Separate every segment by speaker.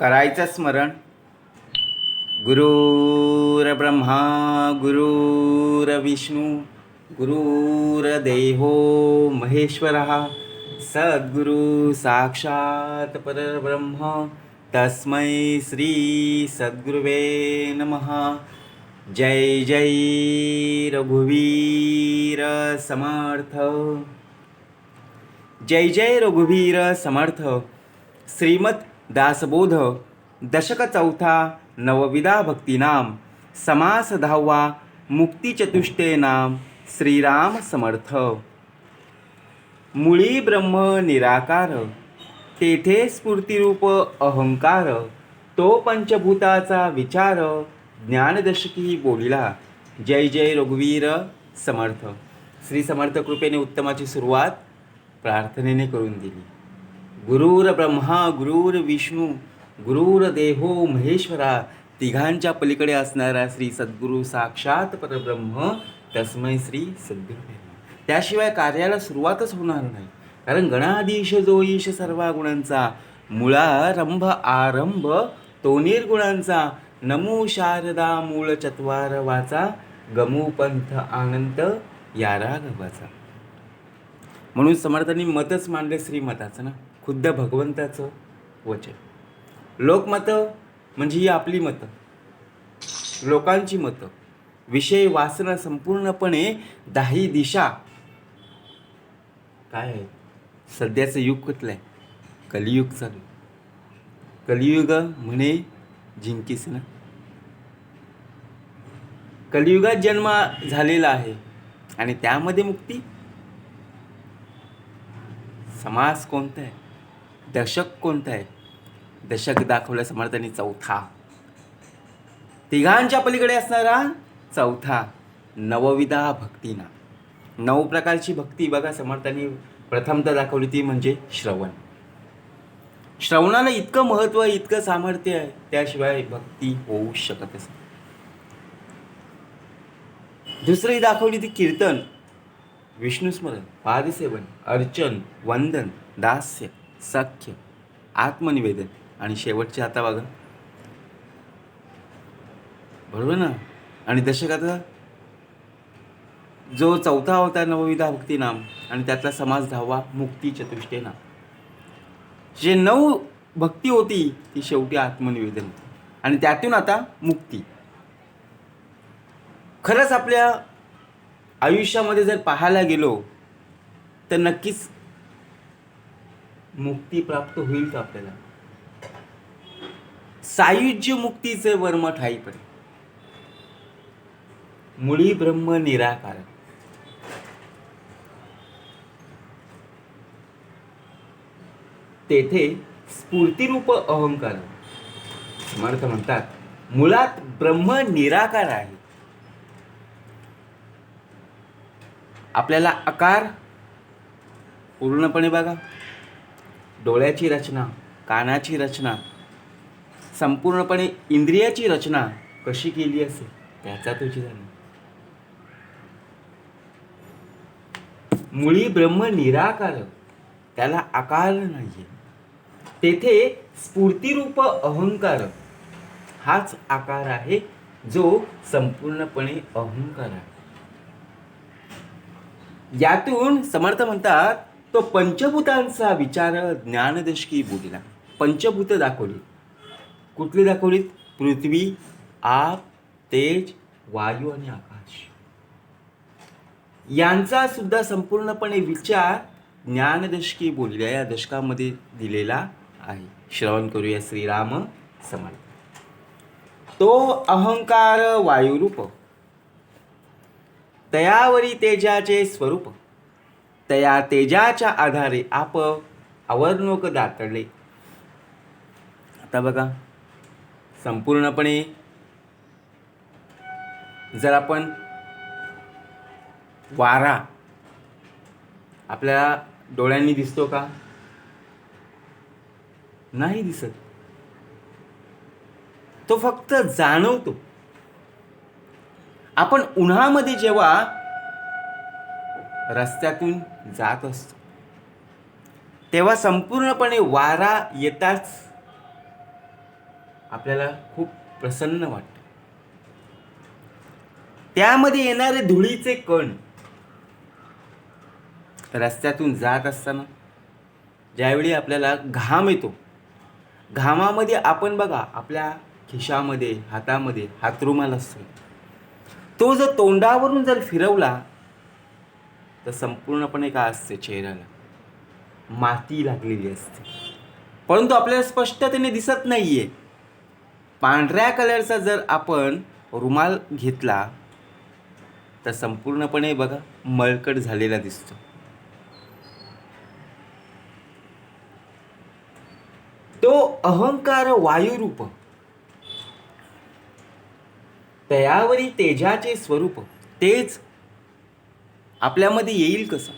Speaker 1: करायचं स्मरण. गुरुर्ब्रह्मा गुरुर्विष्णू गुरुर्देवो महेश्वरः सद्गुरु साक्षात् परब्रह्म तस्मै श्री सद्गुरुवे नमः. जय जय रघुवीर समर्थ. जय जय रघुवीर समर्थ. श्रीमद दासबोध दशक चौथा नवविधा भक्तिनाम समास 10वा मुक्ती चतुष्टय नाम श्रीराम समर्थ. मुळी ब्रह्म निराकार तेथे स्फूर्तिरूप अहंकार तो पंचभूताचा विचार ज्ञानदशकी बोलिला. जय जय रघुवीर समर्थ. श्री समर्थ कृपेने उत्तमाची सुरुवात प्रार्थनेने करून दिली. गुरुर ब्रह्मा गुरुर विष्णू गुरुर्देवो महेश्वरा तिघांच्या पलीकडे असणारा श्री सद्गुरू साक्षात परब्रह्म तस्मै श्री सद्गुरुवे. त्याशिवाय कार्याला सुरुवातच होणार नाही. कारण गणाधीश जो ईश सर्वा गुणांचा मुळारंभ आरंभ तो निर्गुणांचा नमो शारदा मूळ चत्वार वाचा गमू पंथ आनंद या राघवाचा. म्हणून समर्थांनी मतच मांडले श्रीमताचं ना, खुद्द भगवंताचं वचन. लोकमतं म्हणजे ही आपली मतं, लोकांची मतं, विषय वासना संपूर्णपणे दाही दिशा. काय आहे सध्याचं युग कुठलं आहे? कलियुग चालू. कलियुग म्हणे जिंकीस ना. कलियुगात जन्म झालेला आहे आणि त्यामध्ये मुक्ती. समास कोणता आहे? दशक कोणतं आहे? दशक दाखवलं समर्थांनी चौथा. तिघांच्या पलीकडे असणारा चौथा नवविधा भक्तीना. 9 प्रकारची भक्ती बघा समर्थांनी प्रथमतः दाखवली ती म्हणजे श्रवण. श्रवणाला इतकं महत्त्व इतकं सामर्थ्य आहे, त्याशिवाय भक्ती होऊ शकतच नाही. दुसरी दाखवली ती कीर्तन, विष्णुस्मरण, पादसेवन, अर्चन, वंदन, दास्य, सख्य, आत्मनिवेदन आणि शेवटचे आता बघा बरोबर ना. आणि दशकाचा जो चौथा होता नवविधा भक्ती नाम आणि त्यातला समास 10वा मुक्ती चतुष्टय नाम. जे 9 भक्ती होती ती शेवटी आत्मनिवेदन होती आणि त्यातून आता मुक्ती. खरंच आपल्या आयुष्यामध्ये जर पाहायला गेलो तर नक्कीच मुक्ती प्राप्त होईल का आपल्याला? सायुज्य मुक्तीचे वर्म ठाई पडे. मुळी ब्रह्म निराकार तेथे स्फूर्तिरूप अहंकार. समर्थ म्हणतात मुळात ब्रह्म निराकार आहे. आपल्याला आकार पूर्णपणे बघा, डोळ्याची रचना, कानाची रचना, संपूर्णपणे इंद्रियाची रचना कशी केली असेल त्याचा तुझी जाणीव. मुळी ब्रह्म निराकार त्याला आकार नाहीये. तेथे स्फूर्तिरूप अहंकार हाच आकार आहे जो संपूर्णपणे अहंकार आहे. यातून समर्थ म्हणतात तो पंचभूतांचा विचार ज्ञानदशकी बोलिला. पंचभूत दाखवली. कुठली दाखवलीत? पृथ्वी, आप, तेज, वायू आणि आकाश. यांचा सुद्धा संपूर्णपणे विचार ज्ञानदशकी बोलिला या दशकामध्ये दिलेला आहे. श्रवण करूया श्रीराम समर्थ. तो अहंकार वायुरूप तयावरी तेजाचे स्वरूप तया तेजाच्या आधारे आप अवर्णोक दातडले. आता बघा संपूर्णपणे जर आपण वारा आपल्या डोळ्यांनी दिसतो का? नाही दिसत. तो फक्त जाणवतो. आपण उन्हामध्ये जेव्हा रस्त्यातून जात असतो तेव्हा संपूर्णपणे वारा येताच आपल्याला खूप प्रसन्न वाटतं. त्यामध्ये येणारे धुळीचे कण रस्त्यातून जात असताना ज्यावेळी आपल्याला घाम येतो, घामामध्ये आपण बघा आपल्या खिशामध्ये, हातामध्ये हातरुमाल असतो, तो जर तोंडावरून जर फिरवला तर संपूर्णपणे काय असते, चेहऱ्याला माती लागलेली असते, परंतु आपल्याला स्पष्टतेने दिसत नाहीये. पांढऱ्या कलरचा जर आपण रुमाल घेतला तर संपूर्णपणे बघा मळकट झालेला दिसतो. तो अहंकार वायुरूप, तयावरी तेजाचे स्वरूप. तेज आपल्यामध्ये येईल कसं?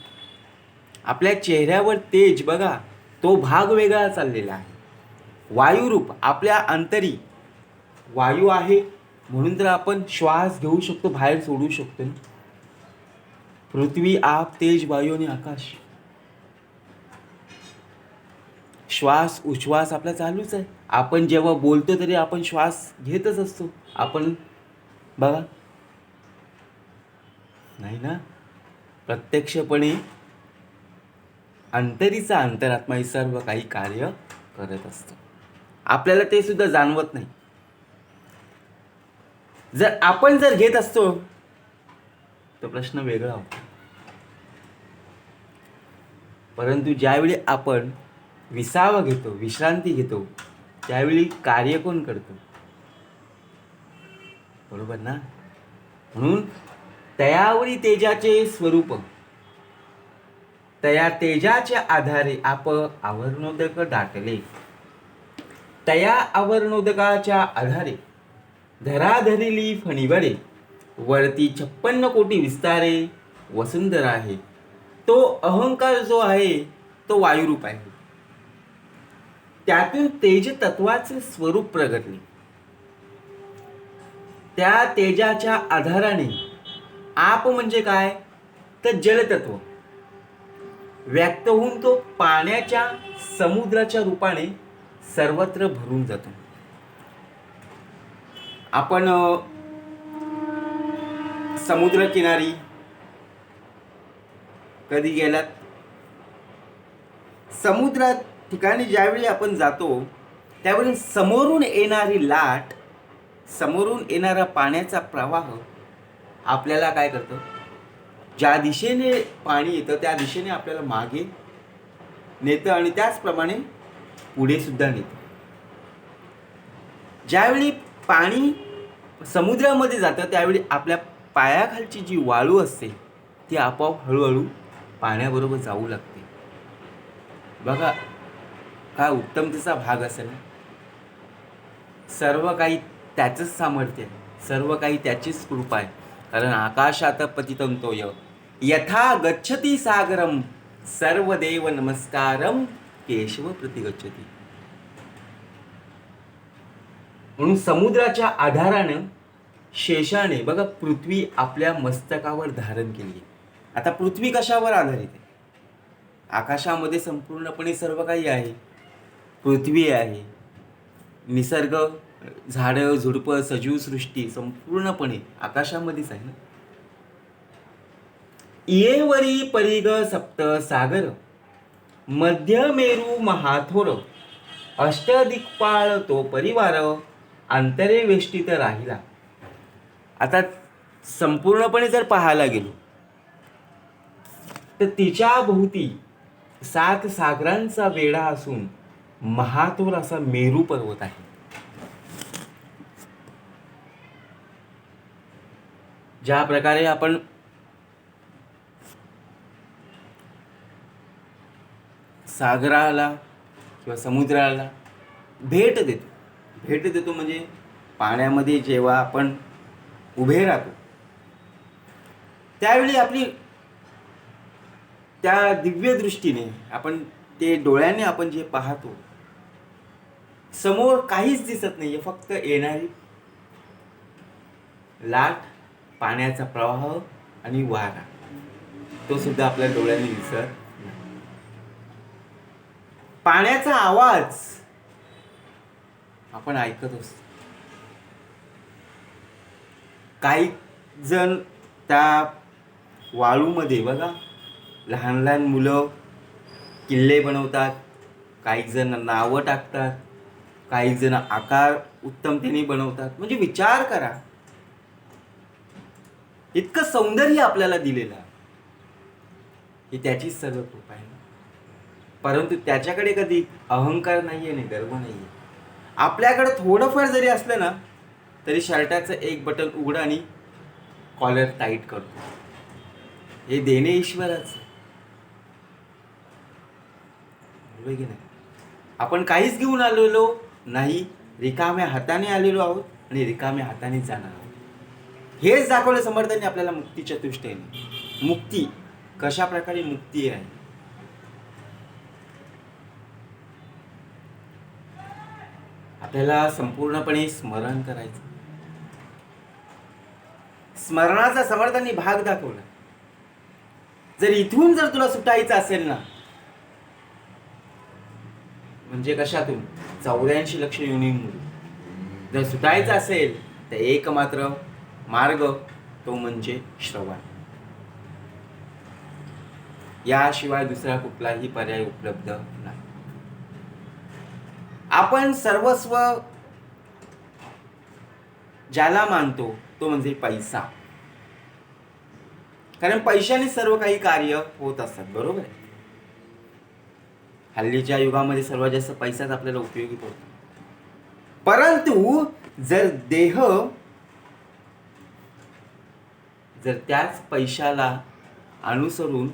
Speaker 1: आपल्या चेहऱ्यावर तेज बघा, तो भाग वेगळा चाललेला आहे. वायुरूप, आपल्या अंतरी वायू आहे, म्हणून तर आपण श्वास घेऊ शकतो, बाहेर सोडू शकतो. पृथ्वी, आप, तेज, वायू आणि आकाश. श्वास उच्छ्वास आपला चालूच आहे. आपण जेव्हा बोलतो तरी आपण श्वास घेतच असतो. आपण बघा नाही ना, प्रत्यक्षपणे अंतरीचा अंतरात्मा हे सर्व काही कार्य करत असतो. आपल्याला ते सुद्धा जाणवत नाही. जर आपण जर घेत असतो तर प्रश्न वेगळा होता. परंतु ज्यावेळी आपण विसावा घेतो, विश्रांती घेतो, त्यावेळी कार्य कोण करतो? बरोबर ना? म्हणून तयावरी तेजाचे स्वरूप, तया तेजाच्या आधारे आप आवरणोदक दाटले. तया आवरणोदकाच्या आधारे धराधरिली फणीवरे, वरती 56 कोटी विस्तारे वसुंधरा आहे. तो अहंकार जो आहे तो वायुरूप आहे. त्यातून तेज तत्वाचे स्वरूप प्रगटले. त्या तेजाच्या आधाराने आप म्हणजे काय, तर जलतत्व व्यक्त होऊन तो पाण्याच्या समुद्राच्या रूपाने सर्वत्र भरून जातो. आपण समुद्रकिनारी कधी गेलात? समुद्रात ठिकाणी ज्यावेळी आपण जातो त्यावेळी समोरून येणारी लाट, समोरून येणारा पाण्याचा प्रवाह आपल्याला काय करतो, ज्या दिशेने पाणी येतं त्या दिशेने आपल्याला मागे नेतं आणि त्याचप्रमाणे पुढे सुद्धा नेतं. ज्यावेळी पाणी समुद्रामध्ये जातं त्यावेळी आपल्या पायाखालची जी वाळू असते ती आपोआप हळूहळू पाण्याबरोबर जाऊ लागते. बघा काय उत्तमतेचा भाग असेल. सर्व काही त्याचंच सामर्थ्य आहे, सर्व काही त्याचीच कृपा आहे. कारण आकाशात पतितं य यथा गच्छति सागरम सर्वदेव नमस्कारम केशव प्रतिगच्छति. म्हणून समुद्राच्या आधारानं शेषाने बघा पृथ्वी आपल्या मस्तकावर धारण केली. आता पृथ्वी कशावर आधारित आहे? आकाशामध्ये संपूर्णपणे सर्व काही आहे. पृथ्वी आहे, निसर्ग, झाडं झुडपं, सजीव सृष्टी संपूर्णपणे आकाशामध्येच आहे ना. येवरी परिग सप्त सागर, मध्य मेरू महाथोर, अष्टदिक्पाळ तो परिवार, अंतरे वेष्टित राहिला. आता संपूर्णपणे जर पाहायला गेलो तर तिच्या भोवती 7 सागरांचा वेढा असून महाथोर असा मेरू पर्वत आहे. ज्या प्रकारे आपण सागराला किंवा समुद्राला भेट देतो म्हणजे पाण्यामध्ये जेव्हा आपण उभे राहतो त्यावेळी आपली त्या दिव्य दृष्टीने आपण ते डोळ्याने आपण जे पाहतो, समोर काहीच दिसत नाहीये, फक्त येणारी लाट, पाण्याचा प्रवाह आणि वारा, तो सुद्धा आपल्या डोळ्याने दिसत नाही. पाण्याचा आवाज आपण ऐकत असतो. काही जण त्या वाळूमध्ये बघा लहान लहान मुलं किल्ले बनवतात, काही जण नावं टाकतात, काही जण आकार उत्तमतेने बनवतात. म्हणजे विचार करा, इतकं सौंदर्य आपल्याला दिलेलं आहे, ही त्याचीच सर्व कृपा आहे. परंतु त्याच्याकडे कधी अहंकार नाहीये आणि गर्व नाहीये. आपल्याकडे थोडंफार जरी असलं ना तरी शर्टाचं एक बटन उघडं आणि कॉलर टाईट करतो. हे देणे ईश्वराचं, बरोबर की नाही? आपण काहीच घेऊन आलेलो नाही, रिकाम्या हाताने आलेलो आहोत आणि रिकाम्या हाताने जाणार आहोत. हेच दाखवलं समर्थांनी आपल्याला मुक्ती चतुष्टयीने. मुक्ती कशा प्रकारे मुक्ती आहे. आपल्याला संपूर्णपणे स्मरण करायचं. स्मरणाचा समर्थांनी भाग दाखवला. जर इथून जर तुला सुटायचं असेल ना, म्हणजे कशातून 84 लक्ष योनींमधून जर सुटायचं असेल तर एक मात्र मार्ग, तो म्हणजे श्रवण. याशिवाय दुसरा कुठलाही पर्याय उपलब्ध नाही. आपण सर्वस्व ज्याला मानतो तो म्हणजे पैसा. कारण पैशाने सर्व काही कार्य होत असतात, बरोबर आहे. हल्लीच्या युगामध्ये सर्वात जास्त पैसाच आपल्याला उपयोगी पडतो. परंतु जर देह जर त्याच पैशाला अनुसरून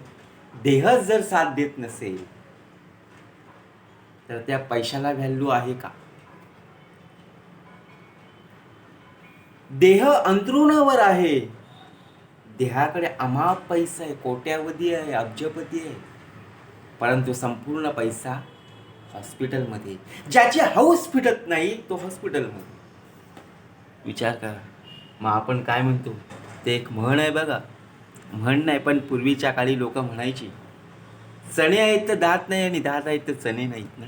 Speaker 1: देहच जर साथ देत नसेल तर त्या पैशाला व्हॅल्यू आहे का? देह अंतरुणावर आहे, देहाकडे अमाप पैसा आहे, कोट्यावधी आहे, अब्जपती आहे, परंतु संपूर्ण पैसा हॉस्पिटलमध्ये. ज्याची हौस फिटत नाही तो हॉस्पिटलमध्ये. विचार करा. मग आपण काय म्हणतो, ते एक म्हण आहे बघा, म्हण नाही पण पूर्वीच्या काळी लोक म्हणायची, चणे आहेत तर दात नाही आणि दात आहेत तर चणे नाहीत ना.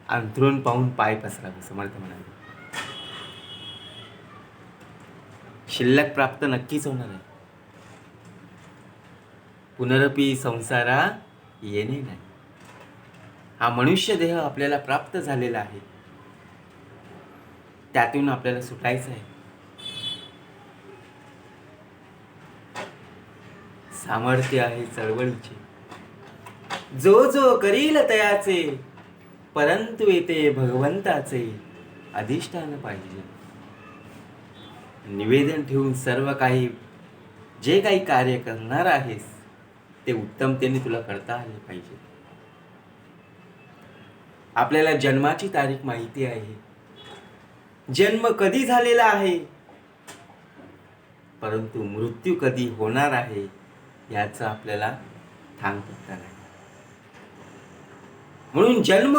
Speaker 1: अंथरूण पाहून पाय पसरावे, समर्थ म्हणाले. शिल्लक प्राप्त नक्कीच होणार आहे. पुनरपी संसारा येणे नाही. हा मनुष्य देह आपल्याला प्राप्त झालेला आहे, त्यातून आपल्याला सुटायचं आहे. सामर्थ्य आहे चळवळीचे, जो जो करील तयाचे, परंतु येते भगवंताचे अधिष्ठान पाहिजे. निवेदन ठेवून सर्व काही जे काही कार्य करणार आहेस ते उत्तमतेने तुला करता आले पाहिजे. आपल्याला जन्माची तारीख माहिती आहे, जन्म कधी झालेला आहे, परंतु मृत्यू कधी होणार आहे याचा आपल्याला थांगपत्ता नाही. म्हणून जन्म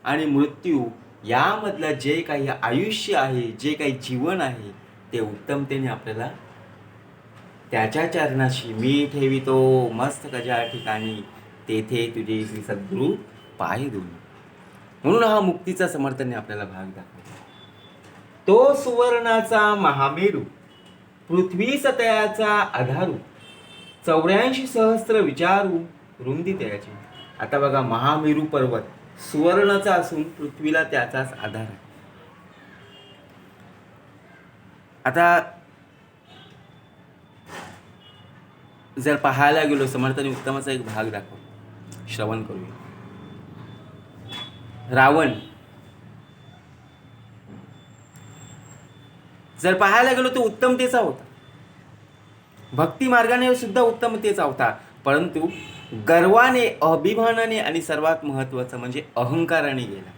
Speaker 1: आणि मृत्यू यामधलं जे काही आयुष्य आहे, जे काही जीवन आहे, ते उत्तमतेने आपल्याला त्याच्या चरणाशी मी ठेवितो मस्त गजा ठिकाणी, तेथे तुझे श्री सद्गुरु पाय देऊन. म्हणून हा मुक्तीचा समर्थने आपल्याला भाग दाखवतो. तो सुवर्णाचा महामेरू, पृथ्वी सतयाचा आधारू, 84 सहस्त्र विचारू रुंदी त्याची. आता बघा, महामेरू पर्वत सुवर्णाचा असून पृथ्वीला त्याचाच आधार आहे. आता जर पाहायला गेलो, समर्थाने उत्तमाचा एक भाग दाखव, श्रवण करूया. रावण जर पाहायला गेलो तो उत्तमतेचा होता, भक्ती मार्गाने सुद्धा उत्तमतेचा होता, परंतु गर्वाने, अभिमानाने आणि सर्वात महत्वाचं म्हणजे अहंकाराने गेला.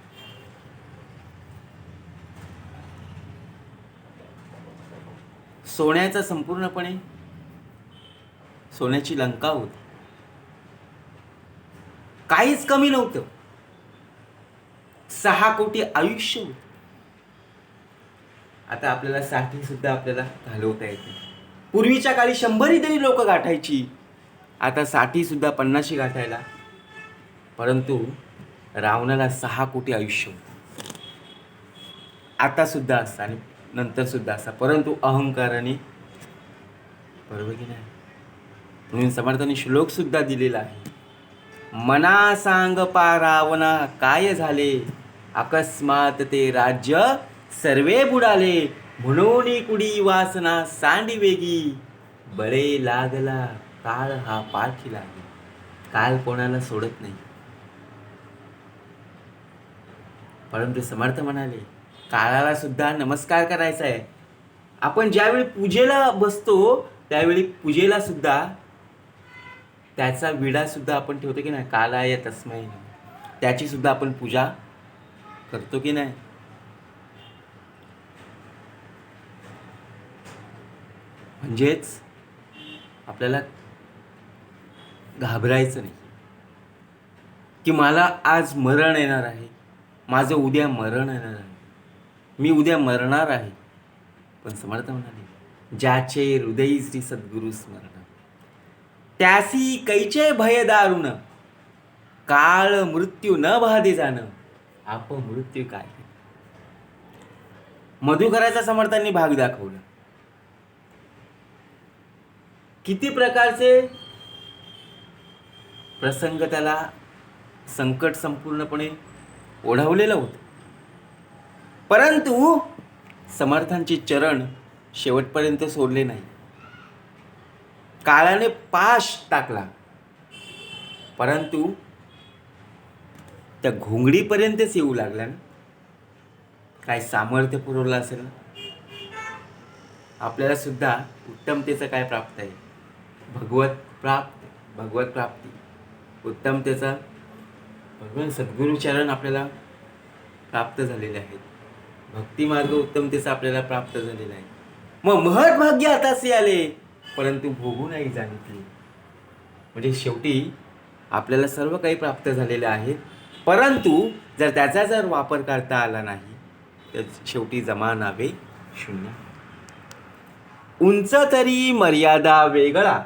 Speaker 1: सोन्याचा संपूर्णपणे सोन्याची लंका होती, काहीच कमी नव्हतं, 6 कोटी आयुष्य होतं. आता आपल्याला 60 सुद्धा आपल्याला घालवता येते. पूर्वीच्या काळी 100 तरी लोक गाठायची, आता 60 सुद्धा 50 गाठायला. परंतु रावणाला 6 कोटी आयुष्य होतं. आता सुद्धा असतं आणि नंतर सुद्धा असतं, परंतु अहंकाराने, बरोबर की नाही? म्हणून समर्थांनी श्लोक सुद्धा दिलेला आहे. मना सांग पा रावणा काय झाले, अकस्मात ते राज्य सर्वे बुडाले. म्हणून कुडी वासना सांडी वेगी, बळे लागला काळ हा पाठी लागे. काल कोणाला सोडत नाही, परंतु समर्थ म्हणाले काळाला सुद्धा नमस्कार करायचा आहे. आपण ज्यावेळी पूजेला बसतो त्यावेळी पूजेला सुद्धा त्याचा विडा सुद्धा आपण ठेवतो की नाही, कालाय तस्मै नमः. त्याची सुद्धा आपण पूजा करतो की नाही. म्हणजेच आपल्याला घाबरायचं नाही की मला आज मरण येणार आहे, माझं उद्या मरण येणार आहे, मी उद्या मरणार आहे. पण समर्थ म्हणाले ज्याचे हृदयी श्री सद्गुरु स्मरण, त्यासी कैचे भय दारुण, काळ मृत्यू न बाधे जाणं, आप मृत्यू काय. मधुकराचा समर्थांनी भाग दाखवला. किती प्रकारचे प्रसंग त्याला संकट संपूर्णपणे ओढवलेलं होतं, परंतु समर्थांचे चरण शेवटपर्यंत सोडले नाही. काळाने पाश टाकला, परंतु त्या घोंगडीपर्यंतच येऊ लागला ना. काय सामर्थ्य पुरवलं असेल ना. आपल्याला सुद्धा उत्तमतेचं काय प्राप्त आहे, भगवत प्राप्ती, उत्तमतेचा भगवान सद्गुरुचरण आपल्याला प्राप्त झालेले आहेत. भक्ती मार्ग उत्तमतेचा आपल्याला प्राप्त झालेला आहे. मग महत् भाग्य हाताशी आले, परंतु भोगू नाही जाणितले. म्हणजे शेवटी आपल्याला सर्व काही प्राप्त झालेले आहे, परंतु जर त्याचा वापर करता आला नाही तर शेवटी जमा नावे शून्य. उंच तरी मर्यादा वेगळा,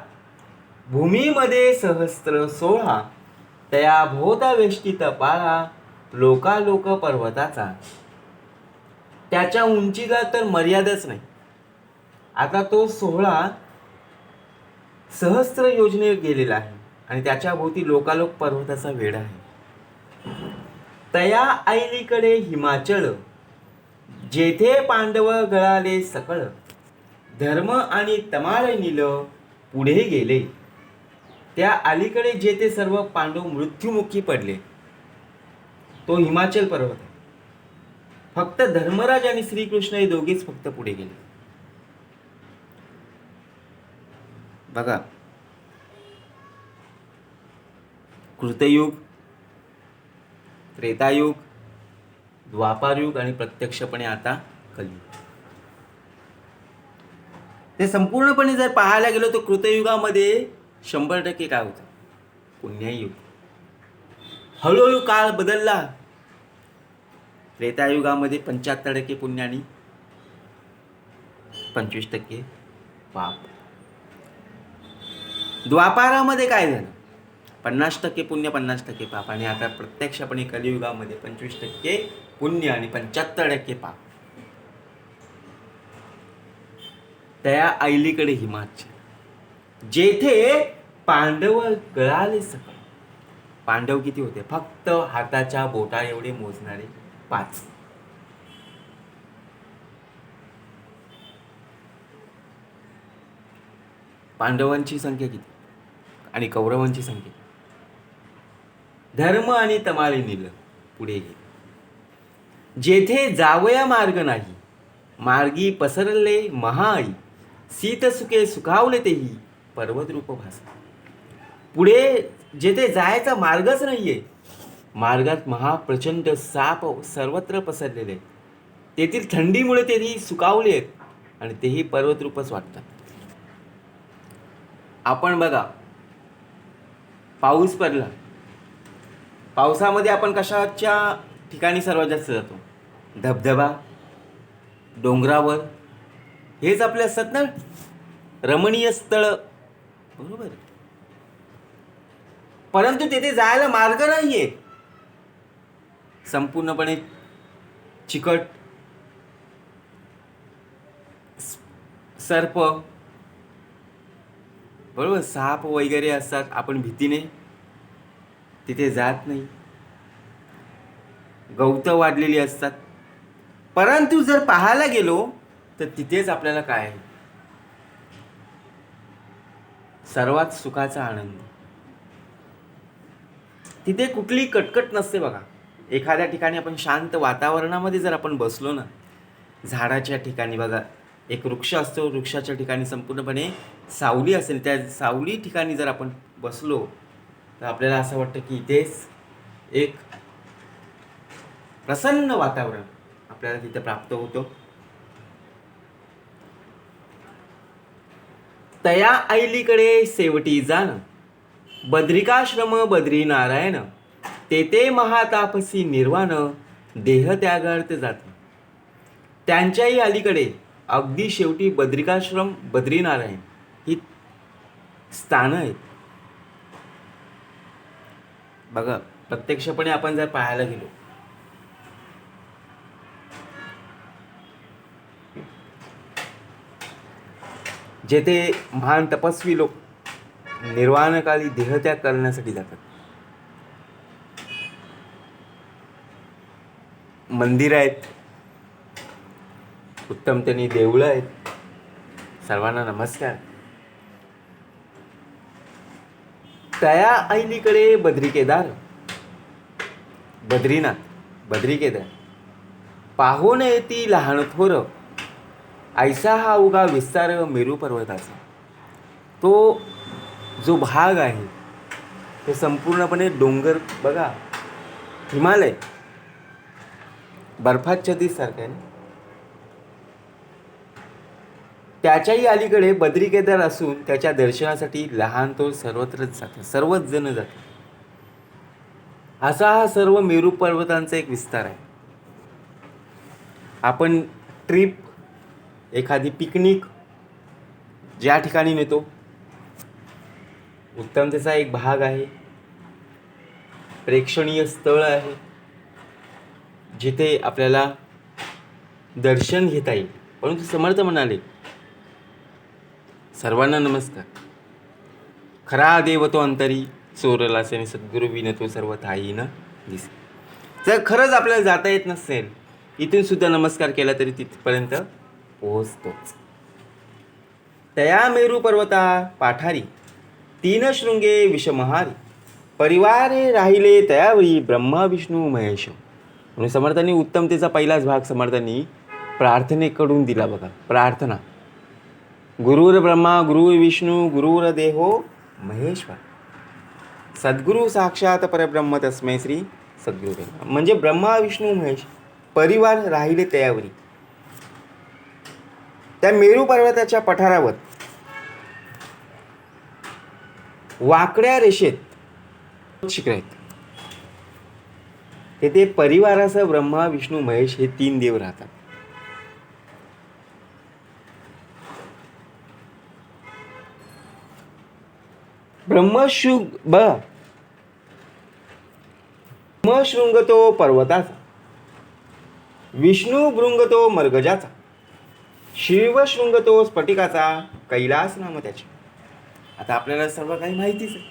Speaker 1: भूमीमध्ये सहस्त्र 16, तया भोवता वेष्टित पाळा, लोकालोक पर्वताचा. त्याच्या उंचीला तर मर्यादाच नाही. आता तो 16 सहस्त्र योजने गेलेला आहे आणि त्याच्या भोवती लोकालोक पर्वताचा वेढा आहे. तया ऐलीकडे हिमाचळ, जेथे पांडव गळाले सकळ, धर्म आणि तमाळ नील पुढे गेले. त्या अलीकडे जेथे सर्व पांडव मृत्युमुखी पडले तो हिमाचल पर्वत आहे. फक्त धर्मराज आणि श्रीकृष्ण हे दोघेच फक्त पुढे गेले. बघा, कृतयुग, त्रेतायुग, द्वापारयुग आणि प्रत्यक्षपणे आता कलियुग. ते संपूर्णपणे जर पाहायला गेलो तर कृतयुगामध्ये 100% काय होतं, पुण्ययुग. हळूहळू काळ बदलला. त्रेतायुगामध्ये 75% पुण्य आणि 25% पाप. द्वापारामध्ये काय झालं, 50% पुण्य 50% पाप. आणि आता प्रत्यक्षपणे कलियुगामध्ये 25% पुण्य आणि 75% पाप. त्या ऐलीकडे हिमाचल, जेथे पांडव गळाले सकळ. पांडव किती होते, फक्त हाताच्या बोटा एवढे मोजणारे 5. पांडवांची संख्या किती आणि कौरवांची संख्या. धर्म आणि तमाळे नील पुढे गेले. जेथे जावया मार्ग नाही, मार्गी पसरले महाई, सीत सुखे सुखावले तेही, पर्वत रूप भास. पुढे जेथे जायचा मार्गच नाहीये, मार्गात महाप्रचंड साप सर्वत्र पसरलेले, तेथील थंडीमुळे तेही सुकावले आहेत आणि तेही पर्वत रूपच वाटतात. आपण बघा, पाऊस पडला, पावसामध्ये आपण कशाच्या ठिकाणी सर्वात जास्त जातो, धबधबा, डोंगरावर, हेच आपले असतात ना रमणीय स्थळ, बरोबर. परंतु तेथे जायला मार्ग नाहीये. संपूर्णपणे चिकट, सर्प, बरोबर, साप वगैरे असतात. आपण भीतीने तिथे जात नाही. गवतं वाढलेली असतात. परंतु जर पाहायला गेलो तर तिथेच आपल्याला काय आहे, सर्वात सुखाचा आनंद. तिथे कुठली कटकट नसते बघा. एखाद्या ठिकाणी आपण शांत वातावरणामध्ये जर आपण बसलो ना, झाडाच्या ठिकाणी बघा, एक वृक्ष असतो, वृक्षाच्या ठिकाणी संपूर्णपणे सावली असेल, त्या सावली ठिकाणी जर आपण बसलो तर आपल्याला असं वाटतं की इथेच एक प्रसन्न वातावरण आपल्याला तिथे प्राप्त होतं. तया ऐलीकडे शेवटी जाण, बद्रिकाश्रम बद्री नारायण, तेथे महातापसी निर्वाण, देह त्यागार्थ जात. त्यांच्याही अलीकडे अगदी शेवटी बद्रिकाश्रम बद्रीनारायण ही स्थानं आहेत. बघा, प्रत्यक्षपणे आपण जर पाहायला गेलो जेथे महान तपस्वी लोक निर्वाणकाली देहत्याग करण्यासाठी जातात. मंदिर आहेत, उत्तम त्यांनी देऊळं आहेत. सर्वांना नमस्कार. तया ऐलीकडे बद्रिकेदार, बद्रीनाथ, बद्रिकेदार, पाहून येती लहान थोर, ऐसा हा उगा विस्तार मेरू पर्वताचा. तो जो भाग आहे ते संपूर्णपणे डोंगर बघा, हिमालय बर्फाच्छादितसारखं आहे. त्याच्याही अलीकडे बद्रिकेदार असून त्याच्या दर्शनासाठी लहान तो सर्वत्रच जातात, सर्वच जण जातात. असा हा सर्व मेरू पर्वतांचा एक विस्तार आहे. आपण ट्रिप, एखादी पिकनिक ज्या ठिकाणी नेतो, उत्तम त्याचा एक भाग आहे, प्रेक्षणीय स्थळ आहे, जिथे आपल्याला दर्शन घेता येईल. परंतु समर्थ म्हणाले, सर्वांना नमस्कार. खरा देव तो अंतरी, चोरला सेने सद्गुरू विनतो सर्व थाई न दिसे. जर खरंच आपल्याला जाता येत नसेल, इथून सुद्धा नमस्कार केला तरी तिथपर्यंत पोहोचतोच. तया मेरू पर्वता पाठारी, तीन शृंगे विषमहारी, परिवारे राहिले तयावरी, ब्रह्मा विष्णू महेश. म्हणून समर्थांनी उत्तमतेचा पहिलाच भाग समर्थांनी प्रार्थनेकडून दिला बघा. प्रार्थना, गुरुर ब्रह्मा गुरुर विष्णू गुरुर देहो महेश्वर, सद्गुरु साक्षात परब्रह्म तस्मै श्री सद्गुरुदेव. म्हणजे ब्रह्मा विष्णू महेश परिवार राहिले तयावरी. त्या मेरू पर्वताच्या पठारावर वाकड्या रेषेत शिखर आहेत. तेथे परिवारासह ब्रह्मा विष्णू महेश हे 3 देव राहतात. ब्रह्मशृंग तो पर्वताचा, विष्णू भृंग तो मर्गजाचा, शिवशृंग तो स्फटिकाचा, कैलास नाम त्याचे. आता आपल्याला सर्व काही माहितीच आहे.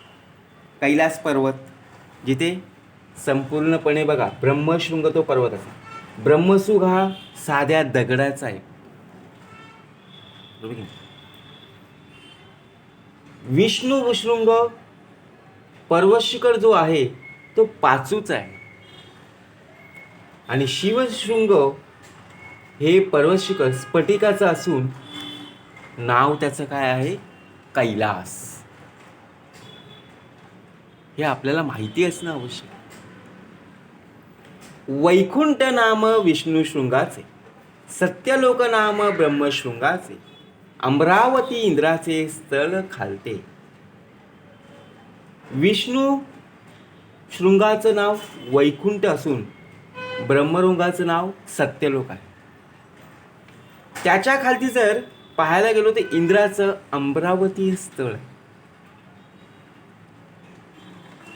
Speaker 1: कैलास पर्वत, जिथे संपूर्णपणे बघा ब्रह्मशृंग तो पर्वताचा. ब्रह्मशृंग हा साध्या दगडाचा आहे. विष्णू शृंग पर्वत शिखर जो आहे तो पाचूचा आहे. आणि शिवशृंग हे पर्वत शिखर स्फटिकाचं असून नाव त्याचं काय आहे, कैलास. हे आपल्याला माहिती असणं आवश्यक. वैकुंठ नाम विष्णू शृंगाचे, सत्यलोक नाम ब्रह्मशृंगाचे, अमरावती इंद्राचे स्थळ खालते. विष्णू शृंगाचं नाव वैकुंठ असून ब्रह्मशृंगाचं नाव सत्यलोक आहे. त्याच्या खालती जर पाहायला गेलो तर इंद्राचं अमरावती स्थळ आहे.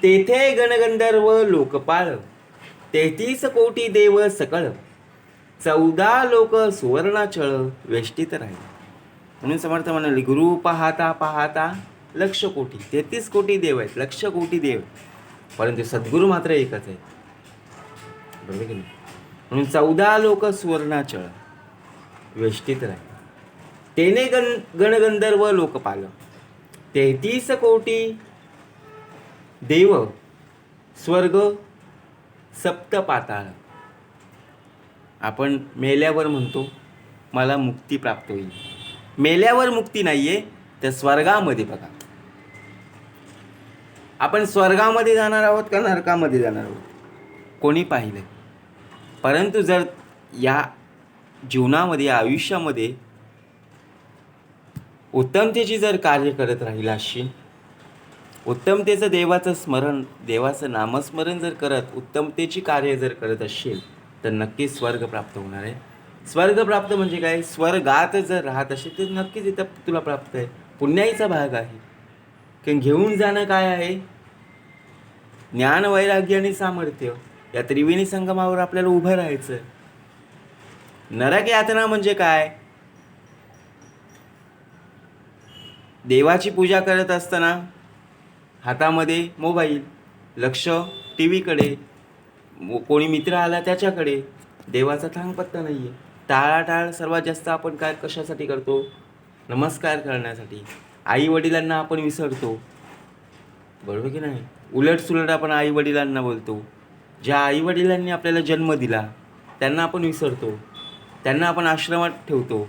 Speaker 1: तेथे गणगंधर्व लोकपाळ, तेहतीस कोटी देव सकळ, 14 लोक सुवर्णाचळ वेष्टीत राहिले. म्हणून समर्थ म्हणाले, गुरु पाहता पाहता लक्ष कोटी. 33 कोटी देव आहेत, लक्ष कोटी देव, परंतु सद्गुरू मात्र एकच आहे. बरोबर की नाही? म्हणून 14 लोक सुवर्णाचळ वेष्टीत राहिले. तेने गणगंधर्व लोकपाल, 33 कोटी देव स्वर्ग सप्त पाताळ. आपण मेल्यावर म्हणतो मला मुक्ती प्राप्त होईल. मेल्यावर मुक्ती नाहीये, तर स्वर्गामध्ये बघा, आपण स्वर्गामध्ये जाणार आहोत का नरकामध्ये जाणार आहोत कोणी पाहिलं. परंतु जर या जीवनामध्ये, आयुष्यामध्ये उत्तमतेची जर कार्य करत राहिला असशील, उत्तमतेचं देवाचं स्मरण, देवाचं नामस्मरण जर करत उत्तमतेची कार्य जर करत असशील, तर नक्कीच स्वर्ग प्राप्त होणार आहे. स्वर्ग प्राप्त म्हणजे काय? स्वर्गात जर राहत असेल तर नक्कीच इथं तुला प्राप्त आहे. पुण्याईचा भाग आहे. कारण घेऊन जाणं काय आहे? ज्ञान, वैराग्य आणि सामर्थ्य. या त्रिवेणी संगमावर आपल्याला उभं राहायचं. नरक यातना म्हणजे काय? देवाची पूजा करत असताना हातामध्ये मोबाईल, लक्ष टी व्हीकडे, कोणी मित्र आला त्याच्याकडे, देवाचा थांगपत्ता नाही आहे. टाळाटाळ सर्वात जास्त आपण काय कशासाठी करतो? नमस्कार करण्यासाठी. आई वडिलांना आपण विसरतो. बरोबर की नाही? उलटसुलट आपण आई वडिलांना बोलतो. ज्या आई वडिलांनी आपल्याला जन्म दिला त्यांना आपण विसरतो, त्यांना आपण आश्रमात ठेवतो.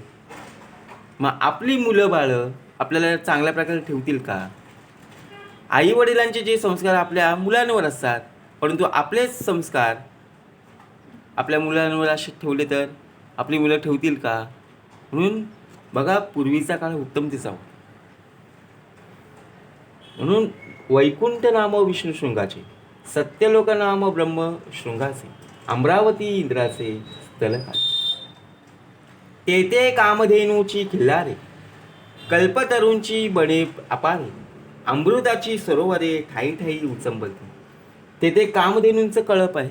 Speaker 1: मग आपली मुलं बाळं आपल्याला चांगल्या प्रकारे ठेवतील का? आई वडिलांचे जे संस्कार आपल्या मुलांवर असतात, परंतु आपलेच संस्कार आपल्या मुलांवर असे ठेवले तर आपली मुलं ठेवतील का? म्हणून बघा, पूर्वीचा काळ उत्तमतेचा होता. म्हणून वैकुंठ नाम विष्णू शृंगाचे, सत्यलोक नाम ब्रह्म शृंगाचे, अमरावती इंद्राचे स्थलकाचे. तेथे कामधेनूची खिल्लारे, कल्पतरूंची बने अपारे, अमृताची सरोवरे ठाई ठाई उचंबलते. तेथे कामधेनूंचं कळप आहे,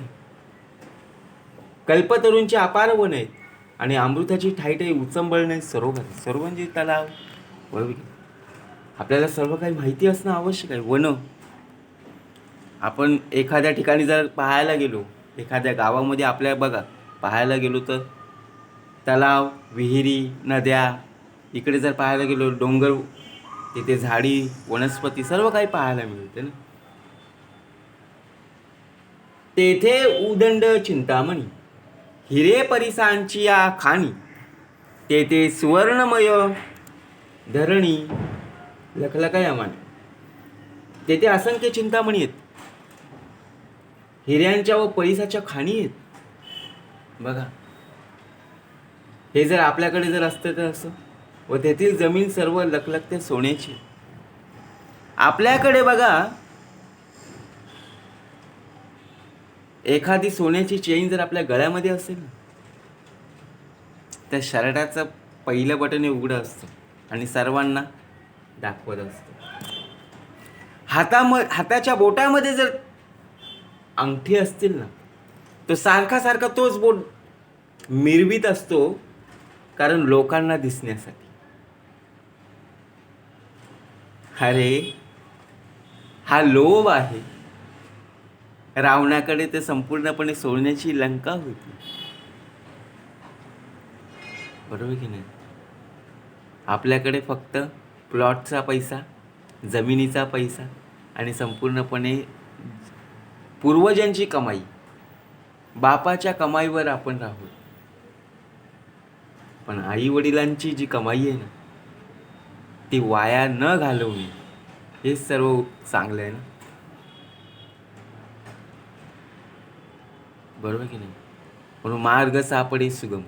Speaker 1: कल्पतरूंची अपार वन आहेत आणि अमृताची ठाई ठाई उचंबळणे सरोवर. सरोवर म्हणजे तलाव. बरोबर. आपल्याला सर्व काही माहिती असणं आवश्यक आहे. वन, आपण एखाद्या ठिकाणी जर पाहायला गेलो, एखाद्या गावामध्ये आपल्या बघा पाहायला गेलो, तर तलाव, विहिरी, नद्या, इकडे जर पाहायला गेलो डोंगर, तिथे झाडी, वनस्पती सर्व काही पाहायला मिळते ना. तेथे उदंड चिंतामणी, हिरे परिसांची या खाणी, तेथे सुवर्णमय धरणी लखलखाया माने. तेथे असंख्य चिंतामणी आहेत, हिऱ्यांच्या व परिसाच्या खाणी आहेत. बघा, हे जर आपल्याकडे जर असतं तर असं, व तेथील जमीन सर्व लखलखते सोन्याची. आपल्याकडे बघा, एखादी सोन्याची चेन जर आपल्या गळ्यामध्ये असेल, त्या शर्टाचं पहिलं बटन हे उघडं असतं आणि सर्वांना दाखवत असतं. हाताच्या बोटामध्ये जर अंगठी असतील ना, तो सारखा सारखा तोच बोट मिरवीत असतो, कारण लोकांना दिसण्यासाठी. अरे, हा लोभ आहे. रावणाकडे ते संपूर्णपणे सोडण्याची लंका होती. बरोबर की नाही? आपल्याकडे फक्त प्लॉटचा पैसा, जमिनीचा पैसा आणि संपूर्णपणे पूर्वजांची कमाई, बापाच्या कमाईवर आपण राहू. पण आई वडिलांची जी कमाई आहे ना, ती वाया न घालवणे, हे सर्व चांगलं आहे ना. बरोबर की नाही? म्हणून मार्ग सापडे सुगम,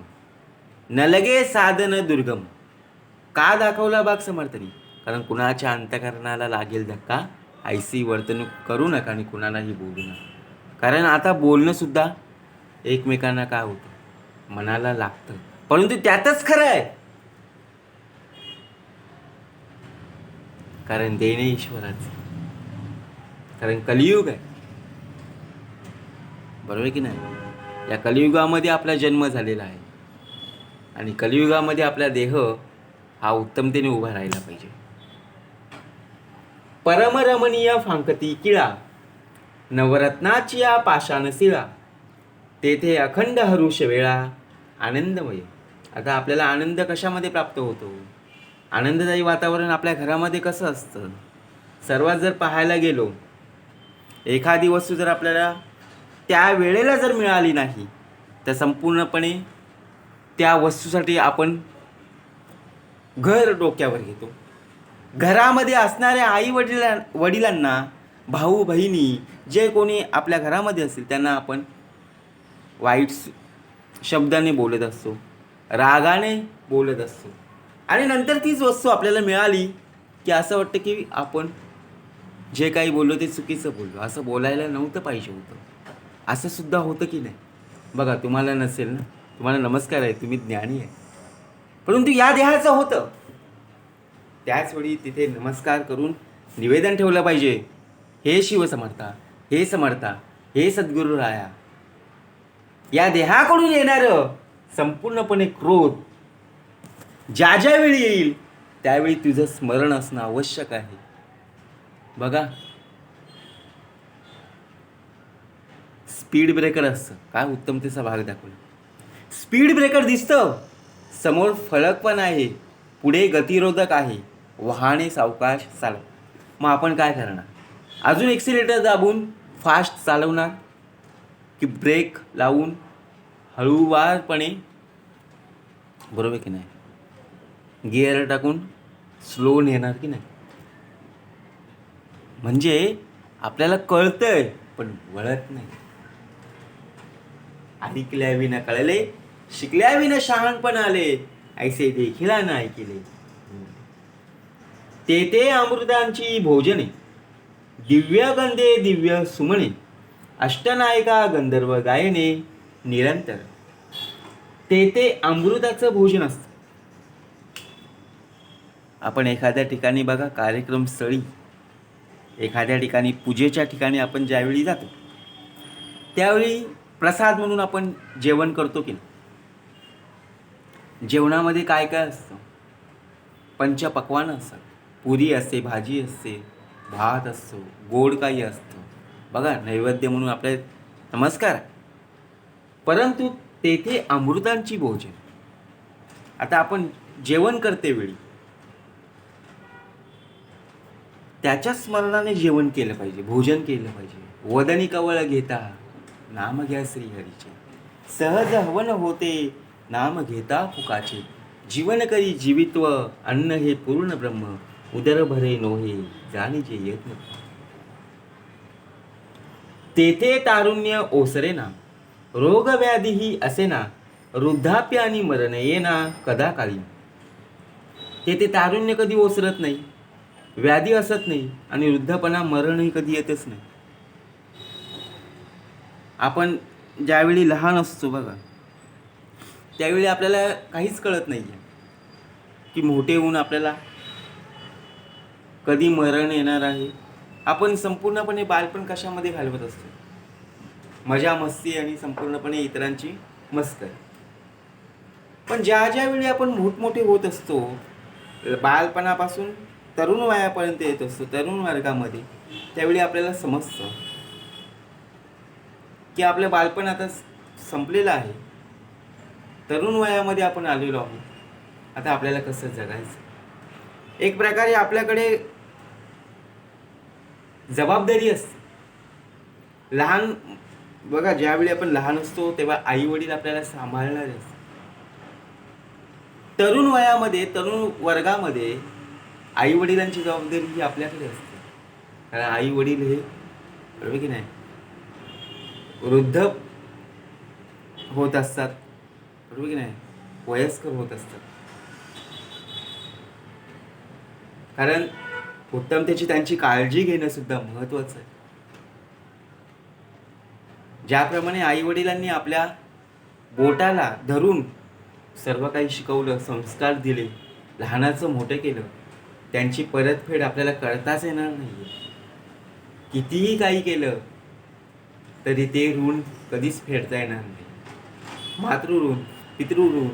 Speaker 1: न लगे साधन दुर्गम. का दाखवला बाग समर्थनी? कारण कुणाच्या अंतःकरणाला लागेल धक्का, ऐसी वर्तणूक करू नका आणि कुणालाही बोलू नका. कारण आता बोलणं सुद्धा एकमेकांना काय होतं, मनाला लागतं, परंतु त्यातच खरं आहे. कारण देणे ईश्वराचं, कारण कलियुग आहे. बरोबर आहे की नाही? या कलियुगामध्ये आपला जन्म झालेला आहे आणि कलियुगामध्ये आपला देह हा उत्तमतेने उभा राहिला पाहिजे. परमरमणीय फांकती किळा, नवरत्नाची या पाषाण शिळा, तेथे अखंड हरुष वेळा, आनंदमय. आता आपल्याला आनंद कशामध्ये प्राप्त होतो? आनंददायी वातावरण आपल्या घरामध्ये कसं असतं? सर्वात जर पाहायला गेलो, एखादी वस्तू जर आपल्याला त्या वेळेला जर मिळाली नाही तर संपूर्णपणे त्या वस्तूसाठी आपण घर डोक्यावर घेतो. घरामध्ये असणाऱ्या आई वडिलांना, भाऊ बहिणी, जे कोणी आपल्या घरामध्ये असतील त्यांना आपण वाईट शब्दाने बोलत असतो, रागाने बोलत असतो आणि नंतर तीच वस्तू आपल्याला मिळाली की असं वाटतं की आपण जे काही बोललो ते चुकीचं बोललो, असं बोलायला नव्हतं पाहिजे होतं. असं सुद्धा होतं की नाही? बघा, तुम्हाला नसेल ना, तुम्हाला नमस्कार आहे, तुम्ही ज्ञानी आहे, परंतु या देहाचं होतं. त्याचवेळी तिथे नमस्कार करून निवेदन ठेवलं पाहिजे, हे शिवसमर्था, हे समर्था, हे सद्गुरू राया. या देहाकडून येणारं संपूर्णपणे क्रोध ज्या ज्या वेळी येईल त्यावेळी तुझं स्मरण असणं आवश्यक आहे. बघा, स्पीड ब्रेकर असतं, काय उत्तमतेचा भाग दाखवला. स्पीड ब्रेकर दिसतं, समोर फलक पण आहे, पुढे गतिरोधक आहे, वाहने सावकाश चालव. मग आपण काय करणार? अजून एक्सिलेटर दाबून फास्ट चालवणार की ब्रेक लावून हळूवारपणे, बरोबर की नाही, गिअर टाकून स्लो नेणार की नाही? म्हणजे आपल्याला कळतंय पण वळत नाही. ऐकल्याविना कळले, शिकल्याविना शहाणपण आले, ऐसे देखील ना ऐकिले. तेथे अमृतांची भोजने, दिव्य गंधे दिव्य सुमने, अष्टनायका गंधर्व गायने निरंतर. तेथे अमृताचं भोजन असतं. आपण एखाद्या ठिकाणी बघा, कार्यक्रम स्थळी, एखाद्या ठिकाणी पूजेच्या ठिकाणी आपण ज्यावेळी जातो त्यावेळी प्रसाद म्हणून आपण जेवण करतो की नाही? जेवणामध्ये काय काय असतं? पंचपक्वान्न असतात. पुरी असते, भाजी असते, भात असतो, गोड काही असतं. बघा, नैवेद्य म्हणून आपले नमस्कार. परंतु तेथे अमृतांची भोजन. आता आपण जेवण करते वेळी त्याच्या स्मरणाने जेवण केलं पाहिजे, भोजन केलं पाहिजे. वदनी कवळ घेता नाम घ्या श्रीहरीचे, सहज हवन होते नाम घेता फुकाचे. जीवन करी जीवित्व, अन्न हे पूर्ण ब्रह्म, उदर भरे नोहे जाणीचे यज्ञ. तेथे तारुण्य ओसरे ना, रोग व्याधीही असे ना, वृद्धाप्य आणि मरण येना कदा काळी. तेथे तारुण्य कधी ओसरत नाही, व्याधी असत नाही आणि वृद्धपणा, मरणही कधी येतच नाही. आपण ज्यावेळी लहान असतो बघा, त्यावेळी आपल्याला काहीच कळत नाही आहे की मोठे होऊन आपल्याला कधी मरण येणार आहे. आपण संपूर्णपणे बालपण कशामध्ये घालवत असतो? मजा मस्ती आणि संपूर्णपणे इतरांची मस्करी. पण ज्या ज्यावेळी आपण मोठमोठे होत असतो, बालपणापासून तरुण वयापर्यंत येत असतो, तरुण वर्गामध्ये, त्यावेळी आपल्याला समजतं की आपलं बालपण आता संपलेलं आहे, तरुण वयामध्ये आपण आलेलो आहोत. आता आपल्याला कसं जगायचं? एक प्रकारे आपल्याकडे जबाबदारी असते. लहान बघा, ज्यावेळी आपण लहान असतो तेव्हा आई वडील आपल्याला सांभाळणारे असतात. तरुण वयामध्ये, तरुण वर्गामध्ये आई वडिलांची जबाबदारी ही आपल्याकडे असते. कारण आई वडील हे, बरोबर की नाही, वृद्ध होत असतात, बरोबर की नाही, वयस्कर होत असतात. कारण उत्तमतेची त्यांची काळजी घेणं सुद्धा महत्त्वाचं आहे. ज्याप्रमाणे आई वडिलांनी आपल्या बोटाला धरून सर्व काही शिकवलं, संस्कार दिले, लहानाचं मोठं केलं, त्यांची परतफेड आपल्याला करताच येणार नाही. कितीही काही केलं तरी ते ऋण कधीच फेडता येणार नाही. मातृऋण, पितृऋण,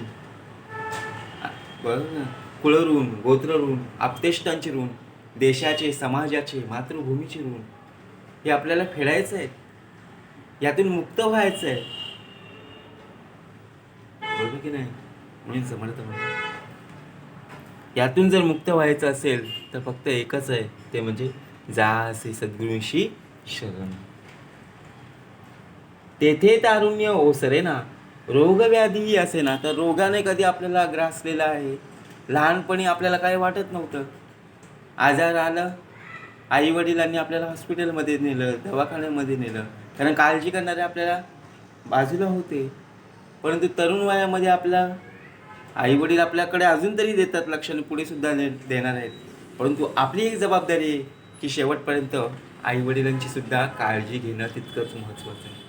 Speaker 1: बरोबर ना, कुळऋण, गोत्रऋण, आप्तेष्टांचे ऋण, देशाचे, समाजाचे, मातृभूमीचे ऋण हे आपल्याला फेडायचं आहे. यातून मुक्त व्हायचं आहे. बरोबर की नाही? म्हणजे समर्थ म्हणतात यातून जर मुक्त व्हायचं असेल तर फक्त एकच आहे, ते म्हणजे जा असे सद्गुरूंशी शरण. तेथे तारुण्य ओसरे ना, रोगव्याधीही असे ना. तर रोगाने कधी आपल्याला ग्रासलेला आहे. लहानपणी आपल्याला काही वाटत नव्हतं. आजार आलं, आई वडिलांनी आपल्याला हॉस्पिटलमध्ये नेलं, दवाखान्यामध्ये नेलं, कारण काळजी करणारे आपल्याला बाजूला होते. परंतु तरुण वयामध्ये आपला आई वडील आपल्याकडे अजून तरी देतात लक्ष, पुढे सुद्धा देणार आहेत. परंतु आपली एक जबाबदारी आहे की शेवटपर्यंत आई वडिलांची सुद्धा काळजी घेणं तितकंच महत्त्वाचं आहे.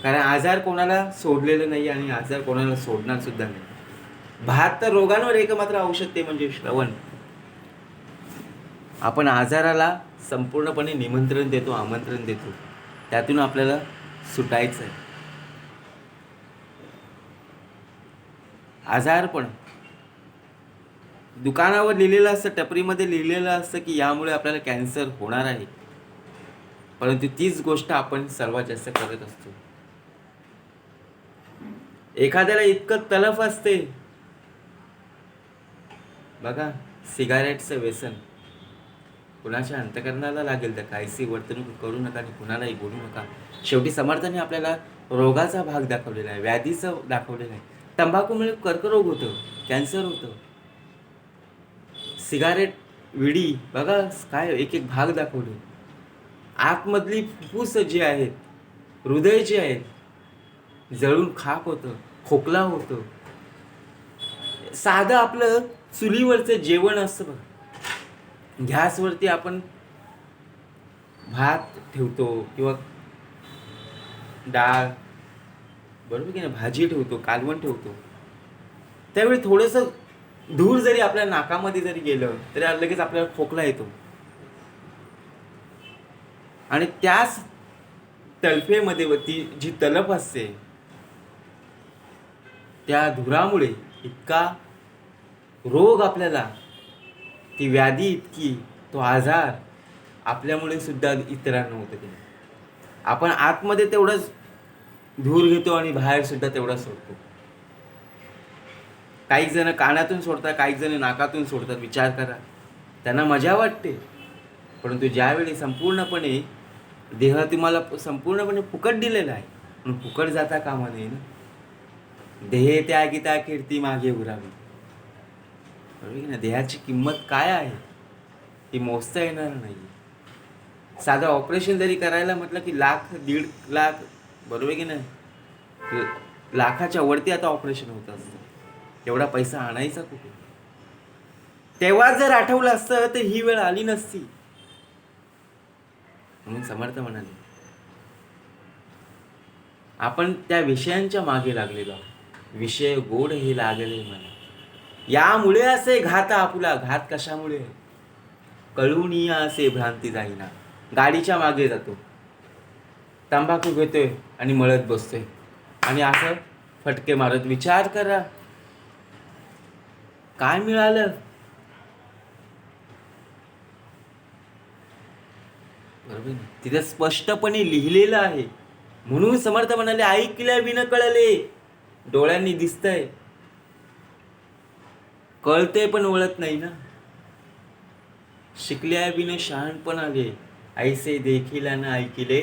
Speaker 1: कारण आजार कोणाला सोडलेलं नाही आणि आजार कोणाला सोडणार सुद्धा नाही. 72 रोगांवर एकमात्र औषध ते म्हणजे श्रवण. आपण आजाराला संपूर्णपणे निमंत्रण देतो, आमंत्रण देतो. त्यातून आपल्याला सुटायचं आहे. आजारपण दुकानावर लिहिलेलं असतं, टपरीमध्ये लिहिलेलं असतं की यामुळे आपल्याला कॅन्सर होणार आहे. परंतु तीच गोष्ट आपण सर्वात जास्त करत असतो. एखाद्याला इतकं तलफ असते बघा, सिगारेटचं व्यसन. कुणाच्या अंतकरणाला लागेल तर काहीशी वर्तणूक करू नका आणि कुणालाही बोलू नका. शेवटी समर्थाने आपल्याला रोगाचा भाग दाखवलेला आहे, व्याधीचं दाखवलेलं आहे. तंबाखूमुळे कर्करोग होतं, कॅन्सर होतं. सिगारेट, विडी बघा काय एक एक भाग दाखवले. आतमधली फुफ्फुस जी आहेत, हृदय जे आहेत, जळून खाक होतं, खोकला होतं. साधं आपलं चुलीवरचं जेवण असतं बघा, गॅसवरती आपण भात ठेवतो किंवा डाळ, बरोबर की नाही, भाजी ठेवतो, कालवण ठेवतो. त्यावेळी थोडंसं धूर जरी आपल्या नाकामध्ये जरी गेलं तरी लगेच आपल्याला खोकला येतो. आणि त्याच तळफेमध्ये ती जी तलफ असते, त्या धुरामुळे इतका रोग आपल्याला, ती व्याधी इतकी, तो आजार आपल्यामुळे सुद्धा इतरांना होतं. ते आपण आतमध्ये तेवढंच धूर घेतो आणि बाहेर सुद्धा तेवढा सोडतो. काही जण कानातून सोडतात, काही जण नाकातून सोडतात. विचार करा, त्यांना मजा वाटते. परंतु ज्यावेळी संपूर्णपणे देह तुम्हाला संपूर्णपणे फुकट दिलेला आहे, म्हणून फुकट जाता कामा नये ना. देह त्यागिता कीर्ती मागे उरावी. बरोबर ना. देहाची किंमत काय आहे ही मोजता येणार नाही. साधं ऑपरेशन जरी करायला म्हटलं की लाख, 1.5 लाख, बरोबर की नाही, लाखाच्या वरती आता ऑपरेशन होत असतं. एवढा पैसा आणायचा कुठे? तेव्हा जर आठवलं असतं तर ही वेळ आली नसती. म्हणून समर्थ म्हणाले, आपण त्या विषयांच्या मागे लागलेलो. विषय गोड हे लागले मला, यामुळे असे घात आपुला. घात कशामुळे? कळून या असे भ्रांती जाईना. गाडीच्या मागे जातो, तंबाखू घेतोय आणि मळत बसतोय आणि असं फटके मारत. विचार करा काय मिळालं? बरोबर. तिथे स्पष्टपणे लिहिलेलं आहे. म्हणून समर्थ म्हणाले, ऐकल्या विन कळले. डोळ्यांनी दिसतंय, कळते पण वळत नाही ना. शिकल्या विन शहाणपण आले, ऐसे देखील न ऐकिले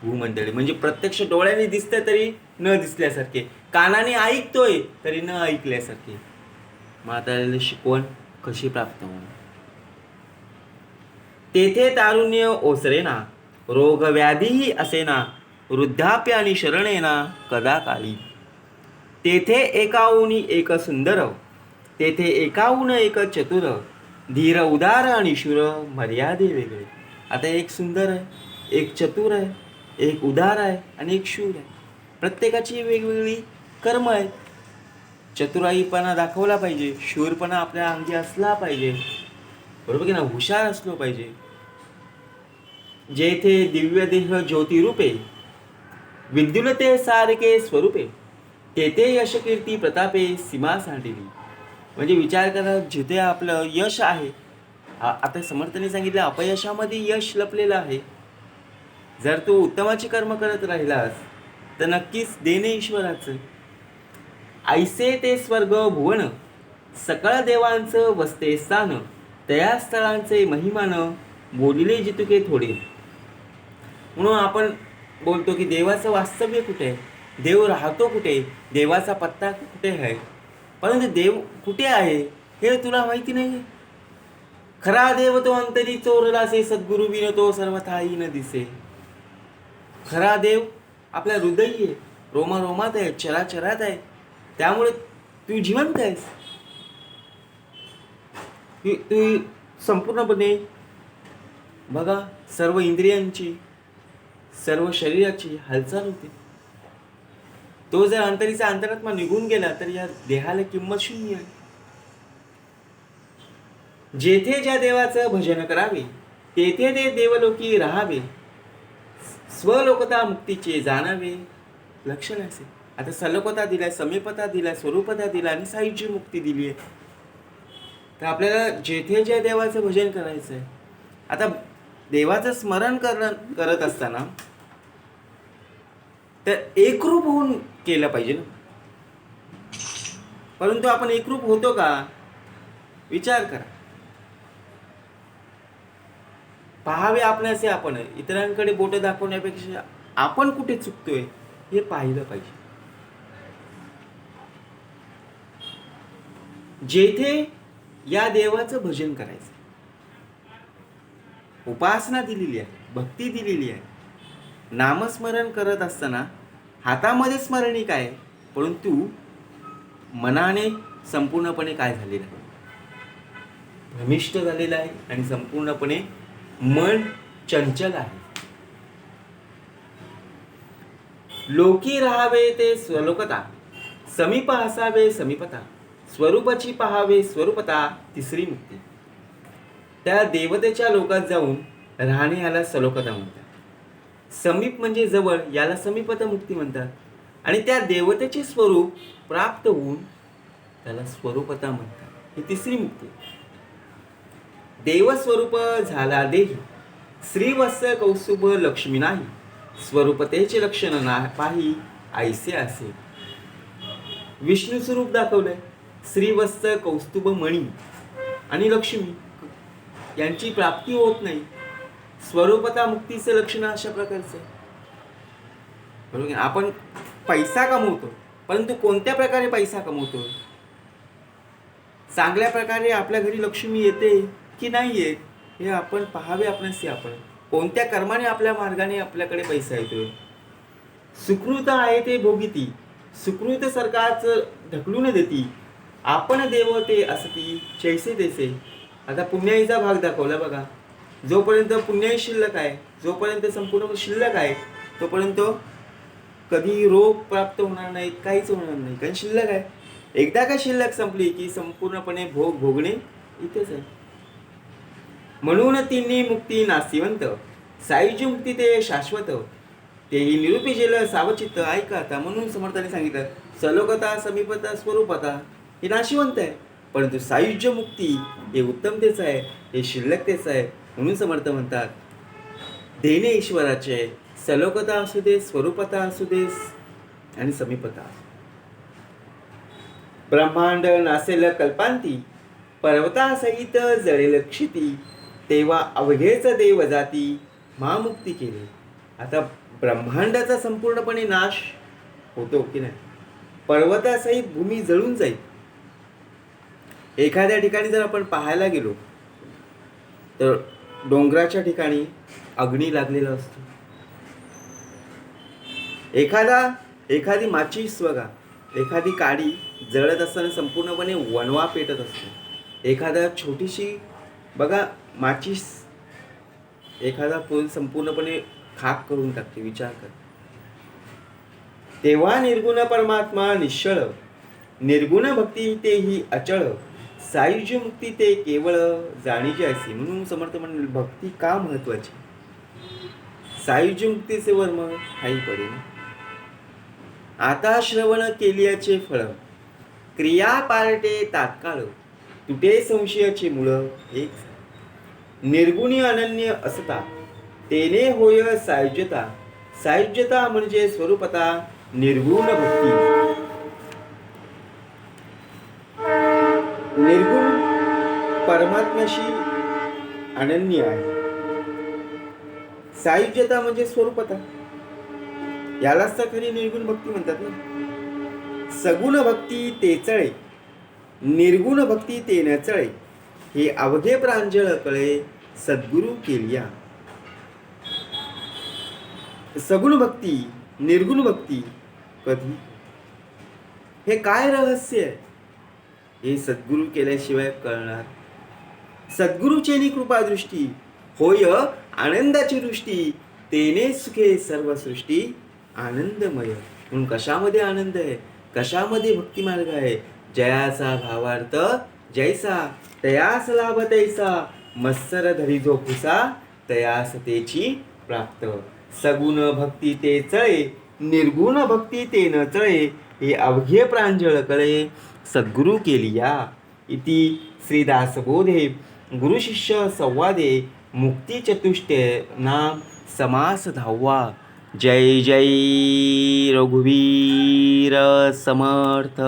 Speaker 1: भूमंडळी. म्हणजे प्रत्यक्ष डोळ्यांनी दिसतंय तरी न दिसल्यासारखे, कानाने ऐकतोय तरी न ऐकल्यासारखे. मग आता शिकवण कशी प्राप्त होणार? तेथे तारुण्य ओसरेना, रोग व्याधीही असेना, वृद्धाप्य आणि शरणेना कदा काळी. तेथे एकाऊनी एक सुंदर, तेथे एकाहून एक चतुर, धीर उदार आणि शूर, मर्यादे वेगळे. आता एक सुंदर आहे, एक चतुर आहे, एक उदार आहे आणि एक शूर आहे. प्रत्येकाची वेगवेगळी कर्म आहेत. चतुराईपणा दाखवला पाहिजे, शूरपणा आपल्या अंगी असला पाहिजे, बरोबर की ना, हुशार असलो पाहिजे. जेथे दिव्य देह ज्योतिरूपे, विद्युल ते सारखे स्वरूपे, तेथे यश कीर्ती प्रतापे सीमा सांडिली. म्हणजे विचार करा, जिथे आपलं यश आहे, आता समर्थाने सांगितलं अपयशामध्ये यश लपलेलं आहे. जर तू उत्तमाची कर्म करत राहिलास तर नक्कीच देणे ईश्वराचं. ऐसे ते स्वर्ग भुवन, सकळ देवांचं वसते स्थान, तया स्थळांचे महिमान, बोलिले जितुके थोडे. म्हणून आपण बोलतो की देवाचं वास्तव्य कुठे आहे, देव राहतो कुठे, देवाचा पत्ता कुठे आहे. परंतु देव कुठे आहे हे तुला माहिती नाही. खरा देव तो अंतरी चोरलासे, सद्गुरु विन तो सर्वथाही न दिसे. खरा देव आपल्या हृदयी आहे, रोमारोमात आहे, चराचरात आहे. त्यामुळे तू जिवंत आहेस. तू संपूर्णपणे बघा, सर्व इंद्रियांची, सर्व शरीराची हालचाल होते. तो जर अंतरीचा अंतरात्मा निघून गेला तर या देहाला किंमत शून्य आहे. जेथे ज्या देवाचं भजन करावे, तेथे ते देवलोकी राहावे, स्वलोकता मुक्तीचे जाणावे लक्षण असे. आता सलोकता दिलाय, समीपता दिलाय, स्वरूपता दिला आणि सायुज्य मुक्ती दिली आहे. तर आपल्याला जेथे ज्या देवाचं भजन करायचं आहे. आता देवाचं स्मरण करत असताना तर एकरूप होऊन केलं पाहिजे ना. परंतु आपण एकरूप होतो का, विचार करा. पाहावे आपणासे आपण, इतरांकडे बोट दाखवण्यापेक्षा आपण कुठे चुकतोय हे पाहिलं पाहिजे. जेथे या देवाचं भजन करायचं, उपासना दिलेली आहे, भक्ती दिलेली आहे. नामस्मरण करत असताना हातामध्ये स्मरणिक आहे, परंतु मनाने संपूर्णपणे काय झालेलं आहे, भ्रमिष्ट झालेलं आहे आणि संपूर्णपणे मन चंचल आहे. लोकी राहावे ते स्वलोकता, समीप असावे समीपता, स्वरूपाची पहावे स्वरूपता, तिसरी मुक्ती. त्या देवतेच्या लोकात जाऊन राहणे याला सलोकता म्हणतात. समीप म्हणजे जवळ, याला समीपता मुक्ती म्हणतात. आणि त्या देवतेचे स्वरूप प्राप्त होऊन त्याला स्वरूपता म्हणतात, ही तिसरी मुक्ती. देवस्वरूप झाला देही, श्रीवत्स कौस्तुभ लक्ष्मी नाही, स्वरूपतेचे लक्षण ना पाही ऐसे असे. विष्णू स्वरूप दाखवलंय, श्रीवत्स कौस्तुभ मणी आणि लक्ष्मी यांची प्राप्ती होत नाही. स्वरूपता मुक्तीचं लक्षण अशा प्रकारचं. बरोबर. आपण पैसा कमवतो, परंतु कोणत्या प्रकारे पैसा कमवतो, चांगल्या प्रकारे आपल्या घरी लक्ष्मी येते की नाही येत हे आपण पाहावे. आपण कोणत्या कर्माने आपल्या मार्गाने आपल्याकडे पैसा येतोय. सुकृत आहे ते भोगिती, सुकृत सरकारचं ढकलून देती, आपण देवते असती चैसे देसे. आता पुण्याईचा भाग दाखवला बघा. जोपर्यंत पुण्याई शिल्लक आहे, जोपर्यंत संपूर्ण शिल्लक आहे, तोपर्यंत कधी रोग प्राप्त होणार नाहीत, काहीच होणार नाही, कारण शिल्लक आहे. एकदा का शिल्लक संपली की संपूर्णपणे भोग भोगणे इथेच आहे. म्हणून तिन्ही मुक्ती नाशिवंत, सायुज्य मुक्ती ते शाश्वत, तेही निरुपीजेल सावचित्त ऐका. आता म्हणून समर्थाने सांगितलं सलोकता, समीपता, स्वरूपता हे नाशिवंत आहे, परंतु सायुज्य मुक्ती हे उत्तमतेच आहे, हे शिल्लकतेच आहे. म्हणून समर्थ म्हणतात देणे ईश्वराचे, सलोकता असू दे, स्वरूपता असू दे आणि समीपता. ब्रह्मांड नासेल कल्पांती, पर्वतासहित जळेल क्षिती, तेव्हा अवघेच देव जाती महामुक्ती केली. आता ब्रह्मांडाचा संपूर्णपणे नाश होतो की नाही, पर्वतासहित भूमी जळून जाईल. एखाद्या ठिकाणी जर आपण पाहायला गेलो तर डोंगराच्या ठिकाणी अग्नी लागलेला असतो. एखादी माचीस बघा, एखादी काडी जळत असताना संपूर्णपणे वणवा पेटत असतो. एखादा छोटीशी बघा माचीस एखादा फूल संपूर्णपणे खाक करून टाकते. विचार कर. तेव्हा निर्गुण परमात्मा निश्चळ, निर्गुण भक्ती तेही अचळ, सायुज्य मुक्ती ते केवळ जाणीचे असे. म्हणून समर्थ म्हणले भक्ती का महत्वाची, सायुज्य मुक्तीचे वर्म काही पडेल. आता श्रवण केल्याचे फळ, क्रिया पारटे तात्काळ, तुटे संशयाचे मूळ एक. निर्गुणी अनन्य असता, तेने होय सायुज्यता. सायुज्यता म्हणजे स्वरूपता निर्गुण भक्ती. निर्गुण परमात्म्याशी अनन्य आहे. सायुज्यता म्हणजे स्वरूपता, यालाच तर खरी निर्गुण भक्ती म्हणतात ना. सगुण भक्ती तेचळे, निर्गुण भक्ती ते नचळे, हे अवघे प्रांजळ कळे सद्गुरु केलिया. सगुण भक्ती, निर्गुण भक्ती कधी, हे काय रहस्य आहे, हे सद्गुरु केल्याशिवाय कळणार. सद्गुरुचेनी कृपा दृष्टी, होय आनंदाची दृष्टी, तेने सुखे सर्व सृष्टी आनंदमय. म्हणून कशामध्ये आनंद आहे, कशामध्ये भक्ती मार्ग आहे. जयाचा भावार्थ जैसा, तयास लाभ तैसा, मत्सर धरी जो पुसा, तयास तेची प्राप्त. सगुण भक्ती ते चळे, निर्गुण भक्ती ते न चळे, हे अवघे प्रांजळ कळे सद्गुरु केलिया. इति श्रीदासबोधे गुरुशिष्य संवादे मुक्ती चतुष्टय नाम समास 10वा. जय जय रघुवीर समर्थ.